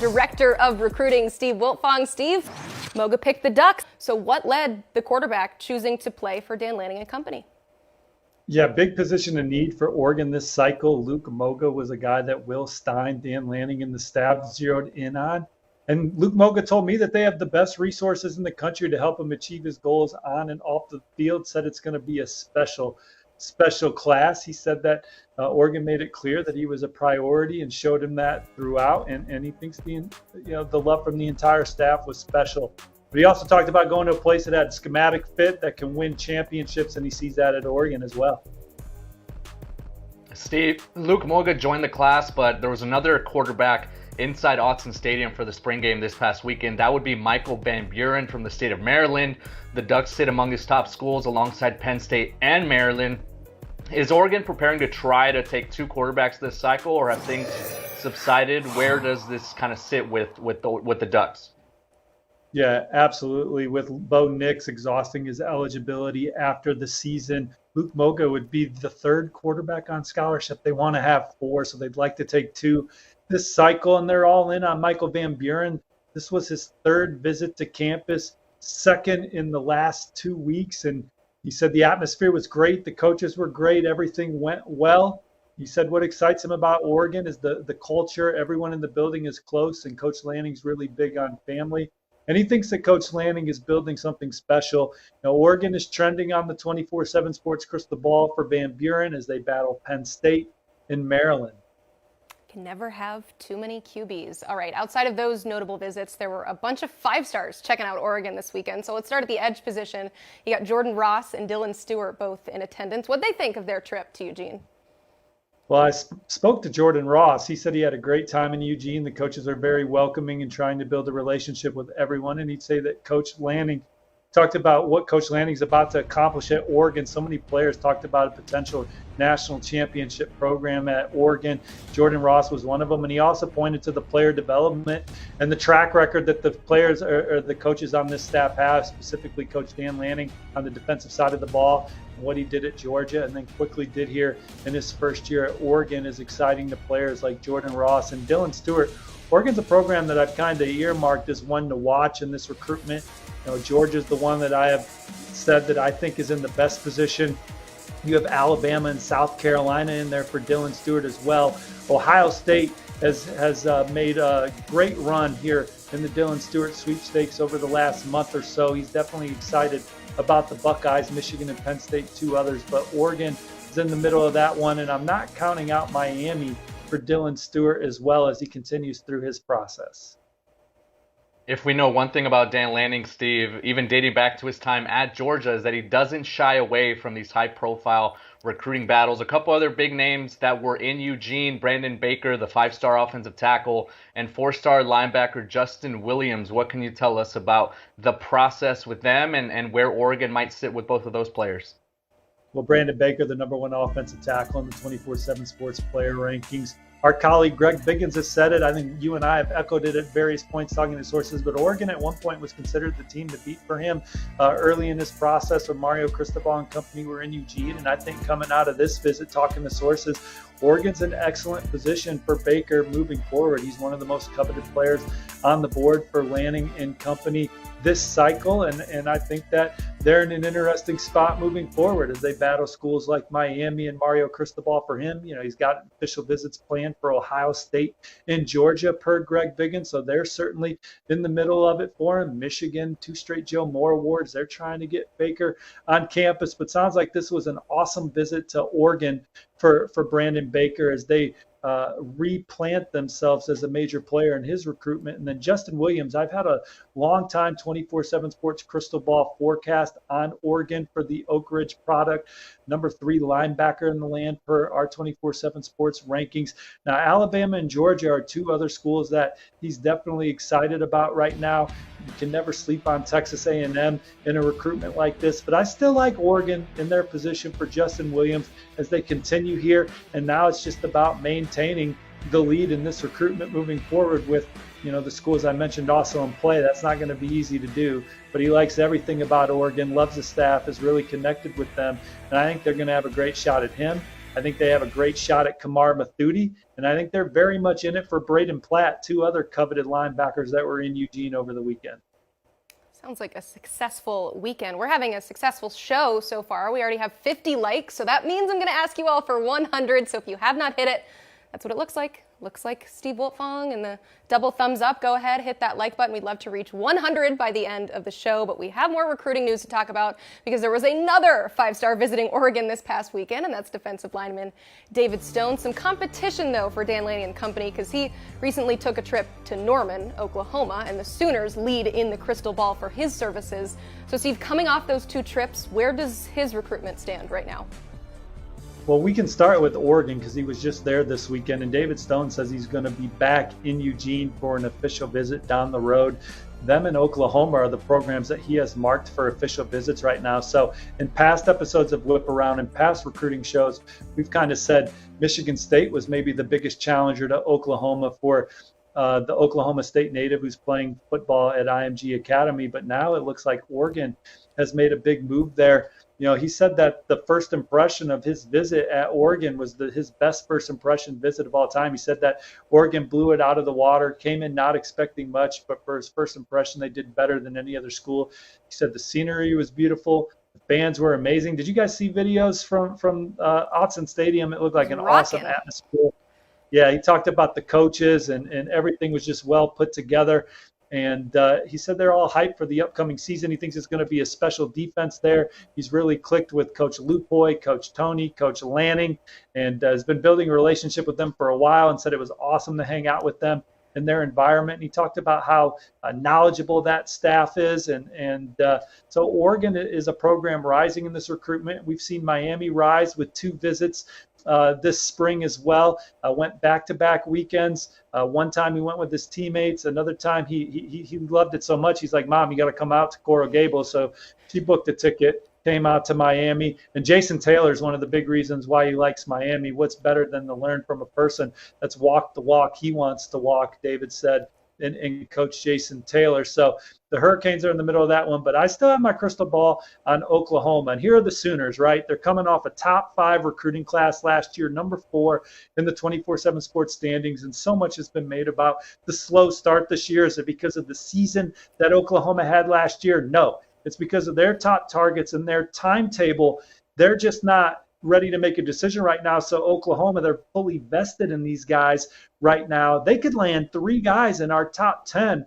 Director of Recruiting, Steve Wiltfong. Steve, Moga picked the Ducks. So what led the quarterback choosing to play for Dan Lanning and company? Yeah, big position of need for Oregon this cycle. Luke Moga was a guy that Will Stein, Dan Lanning, and the staff zeroed in on. And Luke Moga told me that they have the best resources in the country to help him achieve his goals on and off the field. Said it's going to be a special class. He said that Oregon made it clear that he was a priority and showed him that throughout. And he thinks the love from the entire staff was special. But he also talked about going to a place that had schematic fit that can win championships, and he sees that at Oregon as well. Steve, Luke Moga joined the class, but there was another quarterback inside Autzen Stadium for the spring game this past weekend. That would be Michael Van Buren from the state of Maryland. The Ducks sit among his top schools alongside Penn State and Maryland. Is Oregon preparing to try to take two quarterbacks this cycle, or have things subsided? Where does this kind of sit with the Ducks? Yeah, absolutely. With Bo Nix exhausting his eligibility after the season, Luke Moga would be the third quarterback on scholarship. They want to have four, so they'd like to take two this cycle, and they're all in on Michael Van Buren. This was his third visit to campus, second in the last 2 weeks, and he said the atmosphere was great, the coaches were great, everything went well. He said what excites him about Oregon is the culture. Everyone in the building is close, and Coach Lanning's really big on family. And he thinks that Coach Lanning is building something special. Now, Oregon is trending on the 24/7 Sports crystal ball for Van Buren as they battle Penn State and Maryland. Can never have too many QBs. All right, outside of those notable visits, there were a bunch of five-stars checking out Oregon this weekend. So let's start at the edge position. You got Jordan Ross and Dylan Stewart both in attendance. What'd they think of their trip to Eugene? Well, I spoke to Jordan Ross. He said he had a great time in Eugene. The coaches are very welcoming and trying to build a relationship with everyone. And he'd say that Coach Lanning talked about what Coach Lanning's about to accomplish at Oregon. So many players talked about a potential national championship program at Oregon. Jordan Ross was one of them. And he also pointed to the player development and the track record that the players or the coaches on this staff have, specifically Coach Dan Lanning on the defensive side of the ball. What he did at Georgia and then quickly did here in his first year at Oregon is exciting to players like Jordan Ross and Dylan Stewart. Oregon's a program that I've kind of earmarked as one to watch in this recruitment. Georgia's the one that I have said that I think is in the best position. You have Alabama and South Carolina in there for Dylan Stewart as well. Ohio State has made a great run here in the Dylan Stewart sweepstakes over the last month or so. He's definitely excited about the Buckeyes, Michigan and Penn State, two others, but Oregon is in the middle of that one, and I'm not counting out Miami for Dylan Stewart as well as he continues through his process. If we know one thing about Dan Lanning, Steve, even dating back to his time at Georgia, is that he doesn't shy away from these high-profile recruiting battles. A couple other big names that were in Eugene: Brandon Baker, the 5-star offensive tackle, and 4-star linebacker Justin Williams. What can you tell us about the process with them and where Oregon might sit with both of those players? Well, Brandon Baker, the number one offensive tackle in the 24/7 Sports player rankings. Our colleague Greg Biggins has said it. I think you and I have echoed it at various points talking to sources, but Oregon at one point was considered the team to beat for him early in this process when Mario Cristobal and company were in Eugene. And I think coming out of this visit, talking to sources, Oregon's in excellent position for Baker moving forward. He's one of the most coveted players on the board for Lanning and company this cycle, and I think that they're in an interesting spot moving forward as they battle schools like Miami and Mario Cristobal for him. He's got official visits planned for Ohio State and Georgia per Greg Biggins, so they're certainly in the middle of it for him. Michigan, 2 straight Joe Moore Awards. They're trying to get Baker on campus, but sounds like this was an awesome visit to Oregon for Brandon Baker as they replant themselves as a major player in his recruitment. And then Justin Williams, I've had a long time 24/7 Sports crystal ball forecast on Oregon for the Oak Ridge product, number 3 linebacker in the land per our 24/7 Sports rankings. Now, Alabama and Georgia are 2 other schools that he's definitely excited about right now. You can never sleep on Texas A&M in a recruitment like this, but I still like Oregon in their position for Justin Williams as they continue here. And now it's just about maintaining the lead in this recruitment moving forward with, the schools I mentioned also in play. That's not going to be easy to do, but he likes everything about Oregon, loves the staff, is really connected with them. And I think they're going to have a great shot at him I think they have a great shot at Kamar Mathuti, and I think they're very much in it for Braden Platt, two other coveted linebackers that were in Eugene over the weekend. Sounds like a successful weekend. We're having a successful show so far. We already have 50 likes, so that means I'm going to ask you all for 100. So if you have not hit it, that's what it looks like. Looks like Steve Wiltfong and the double thumbs up. Go ahead, hit that like button. We'd love to reach 100 by the end of the show, but we have more recruiting news to talk about because there was another five-star visiting Oregon this past weekend, and that's defensive lineman David Stone. Some competition, though, for Dan Lanning and company because he recently took a trip to Norman, Oklahoma, and the Sooners lead in the crystal ball for his services. So, Steve, coming off those two trips, where does his recruitment stand right now? Well, we can start with Oregon because he was just there this weekend, and David Stone says he's going to be back in Eugene for an official visit down the road. Them and Oklahoma are the programs that he has marked for official visits right now. So in past episodes of Whip Around and past recruiting shows, we've kind of said Michigan State was maybe the biggest challenger to Oklahoma for the Oklahoma State native who's playing football at IMG Academy. But now it looks like Oregon has made a big move there. You know, he said that the first impression of his visit at Oregon was his best first impression visit of all time. He said that Oregon blew it out of the water, came in not expecting much, but for his first impression, they did better than any other school. He said the scenery was beautiful. The fans were amazing. Did you guys see videos from Autzen Stadium? It looked like an awesome atmosphere. Yeah, he talked about the coaches and everything was just well put together. And he said they're all hyped for the upcoming season. He thinks it's going to be a special defense there. He's really clicked with Coach Lupoy, Coach Tony, Coach Lanning, and has been building a relationship with them for a while and said it was awesome to hang out with them in their environment. And he talked about how knowledgeable that staff is. And so Oregon is a program rising in this recruitment. We've seen Miami rise with 2 visits this spring as well. Went back-to-back weekends. One time he went with his teammates. Another time he loved it so much, he's like, Mom, you got to come out to Coral Gables. So she booked a ticket, came out to Miami. And Jason Taylor is one of the big reasons why he likes Miami. What's better than to learn from a person that's walked the walk he wants to walk, David said, and Coach Jason Taylor. So the Hurricanes are in the middle of that one, but I still have my crystal ball on Oklahoma. And here are the Sooners, right? They're coming off a top 5 recruiting class last year, number 4 in the 24/7 sports standings. And so much has been made about the slow start this year. Is it because of the season that Oklahoma had last year? No, it's because of their top targets and their timetable. They're just not ready to make a decision right now. So Oklahoma, they're fully vested in these guys right now. They could land 3 guys in our top 10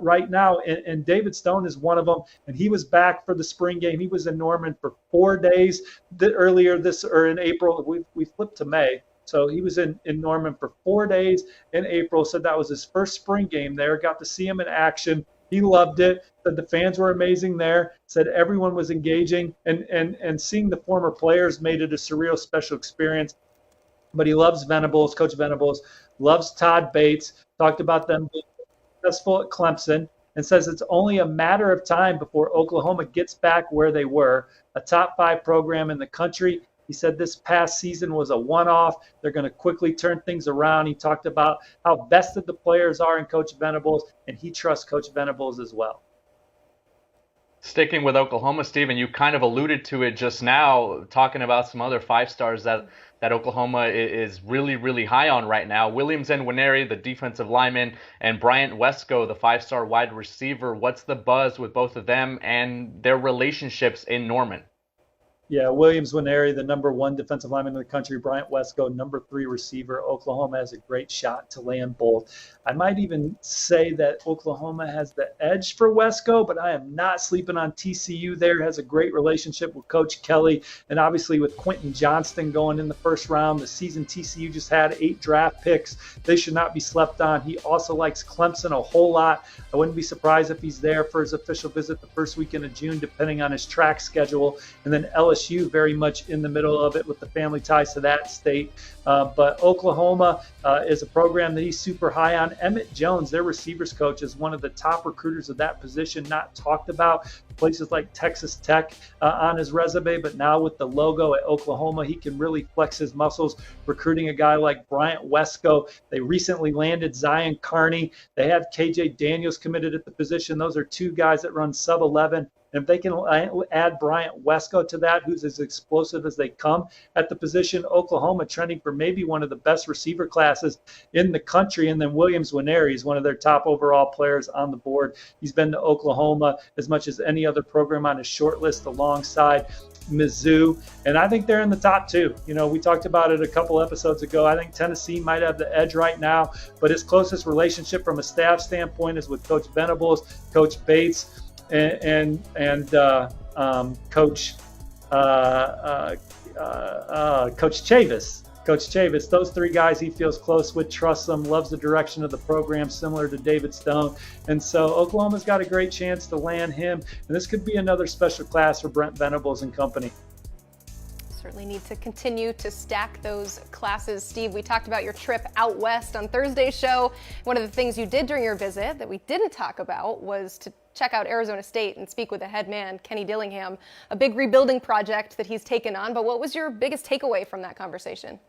right now, and David Stone is one of them. And he was back for the spring game. He was in Norman for 4 days earlier in April. We flipped to May. So he was in Norman for 4 days in April. Said that was his first spring game there. Got to see him in action. He loved it. Said the fans were amazing there. Said everyone was engaging, and seeing the former players made it a surreal, special experience. But he loves Venables. Coach Venables loves Todd Bates. Talked about them being successful at Clemson, and says it's only a matter of time before Oklahoma gets back where they were, a top 5 program in the country. He said this past season was a one-off. They're going to quickly turn things around. He talked about how vested the players are in Coach Venables, and he trusts Coach Venables as well. Sticking with Oklahoma, Stephen, you kind of alluded to it just now, talking about some other 5-stars that Oklahoma is really, really high on right now. Williams and Nwaneri, the defensive lineman, and Bryant Wesco, the 5-star wide receiver. What's the buzz with both of them and their relationships in Norman? Yeah, Williams Nwaneri, the number 1 defensive lineman in the country. Bryant Wesco, number 3 receiver. Oklahoma has a great shot to land both. I might even say that Oklahoma has the edge for Wesco, but I am not sleeping on TCU there. Has a great relationship with Coach Kelly, and obviously with Quentin Johnston going in the first round. The season TCU just had 8 draft picks. They should not be slept on. He also likes Clemson a whole lot. I wouldn't be surprised if he's there for his official visit the first weekend of June, depending on his track schedule. And then LSU very much in the middle of it with the family ties to that state. But Oklahoma is a program that he's super high on. Emmett Jones, their receivers coach, is one of the top recruiters of that position, not talked about. Places like Texas Tech on his resume, but now with the logo at Oklahoma, he can really flex his muscles recruiting a guy like Bryant Wesco. They recently landed Zion Carney. They have KJ Daniels committed at the position. Those are 2 guys that run sub-11 And if they can add Bryant Wesco to that, who's as explosive as they come at the position, Oklahoma trending for maybe one of the best receiver classes in the country. And then Nwaneri is one of their top overall players on the board. He's been to Oklahoma as much as any other program on his short list alongside Mizzou, and I think they're in the top two. We talked about it a couple episodes ago. I think Tennessee might have the edge right now, but his closest relationship from a staff standpoint is with Coach Venables, Coach Bates, and Coach Chavis. Coach Chavis, those three guys he feels close with, trusts them, loves the direction of the program, similar to David Stone. And so Oklahoma's got a great chance to land him. And this could be another special class for Brent Venables and company. Certainly need to continue to stack those classes. Steve, we talked about your trip out west on Thursday's show. One of the things you did during your visit that we didn't talk about was to check out Arizona State and speak with the head man, Kenny Dillingham, a big rebuilding project that he's taken on. But what was your biggest takeaway from that conversation?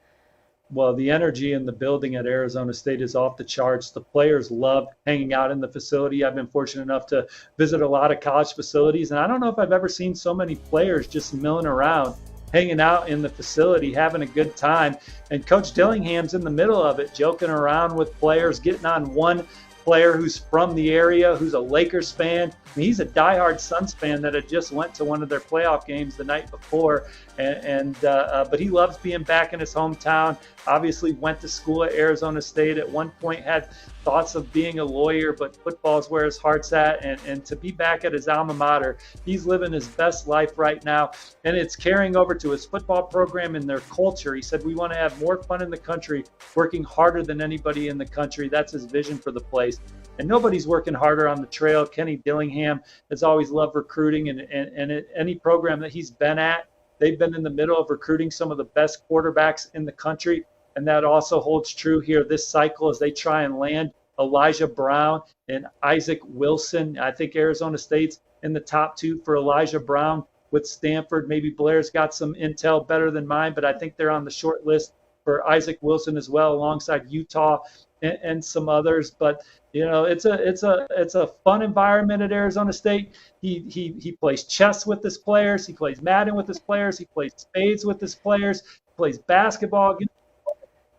Well, the energy in the building at Arizona State is off the charts. The players love hanging out in the facility. I've been fortunate enough to visit a lot of college facilities, and I don't know if I've ever seen so many players just milling around, hanging out in the facility, having a good time. And Coach Dillingham's in the middle of it, joking around with players, getting on one player who's from the area, who's a Lakers fan. I mean, he's a diehard Suns fan that had just went to one of their playoff games the night before, but he loves being back in his hometown. Obviously went to school at Arizona State. At one point had thoughts of being a lawyer, but football is where his heart's at. And to be back at his alma mater, he's living his best life right now. And it's carrying over to his football program and their culture. He said, we want to have more fun in the country, working harder than anybody in the country. That's his vision for the place. And nobody's working harder on the trail. Kenny Dillingham has always loved recruiting, and any program that he's been at, they've been in the middle of recruiting some of the best quarterbacks in the country. And that also holds true here this cycle as they try and land Elijah Brown and Isaac Wilson. I think Arizona State's in the top two for Elijah Brown with Stanford. Maybe Blair's got some intel better than mine, but I think they're on the short list for Isaac Wilson as well, alongside Utah and some others. But it's a fun environment at Arizona State. He plays chess with his players. He plays Madden with his players. He plays spades with his players. He plays basketball,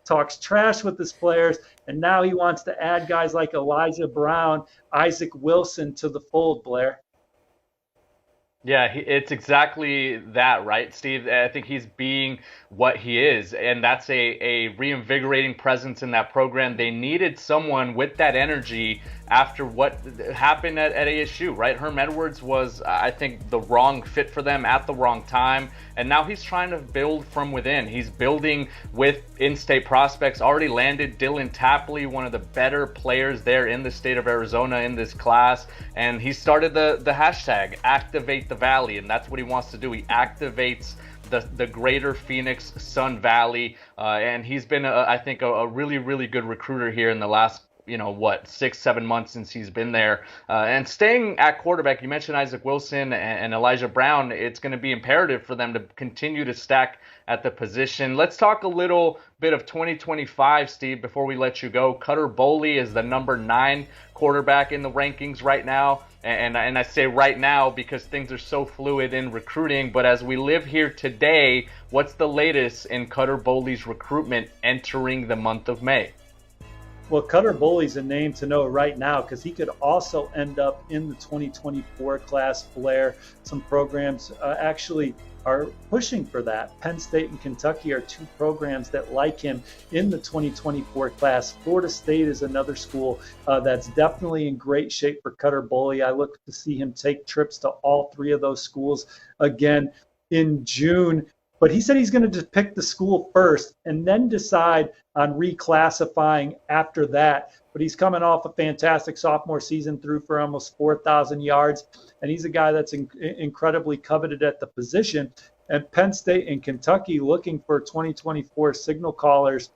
talks trash with his players, and now he wants to add guys like Elijah Brown, Isaac Wilson to the fold, Blair. Yeah, it's exactly that, right, Steve? I think he's being what he is, and that's a reinvigorating presence in that program. They needed someone with that energy after what happened at ASU, right? Herm Edwards was, I think, the wrong fit for them at the wrong time, and now he's trying to build from within. He's building with in-state prospects, already landed Dylan Tapley, one of the better players there in the state of Arizona in this class, and he started the hashtag, Activate the Valley, and that's what he wants to do. He activates the greater Phoenix Sun Valley, and he's been, I think, a really, really good recruiter here in the last 6-7 months since he's been there. And staying at quarterback, you mentioned Isaac Wilson and Elijah Brown. It's going to be imperative for them to continue to stack at the position. Let's talk a little bit of 2025, Steve, before we let you go. Cutter Boley is the number 9 quarterback in the rankings right now. And I say right now because things are so fluid in recruiting. But as we live here today, what's the latest in Cutter Boley's recruitment entering the month of May? Well, Cutter Boley's a name to know right now because he could also end up in the 2024 class, Blair. Some programs actually are pushing for that. Penn State and Kentucky are 2 programs that like him in the 2024 class. Florida State is another school that's definitely in great shape for Cutter Boley. I look to see him take trips to all 3 of those schools again in June. But he said he's going to just pick the school first and then decide on reclassifying after that. But he's coming off a fantastic sophomore season, threw for almost 4,000 yards. And he's a guy that's incredibly coveted at the position. And Penn State and Kentucky looking for 2024 signal callers.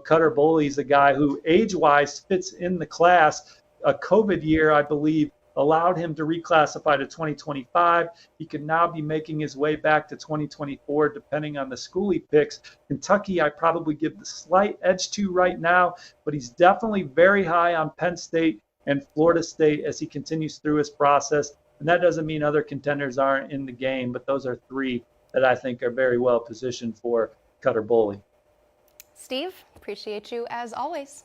Cutter Boley's a guy who age-wise fits in the class. A COVID year, I believe, allowed him to reclassify to 2025. He can now be making his way back to 2024, depending on the school he picks. Kentucky, I probably give the slight edge to right now, but he's definitely very high on Penn State and Florida State as he continues through his process. And that doesn't mean other contenders aren't in the game, but those are three that I think are very well positioned for Cutter Boley. Steve, appreciate you as always.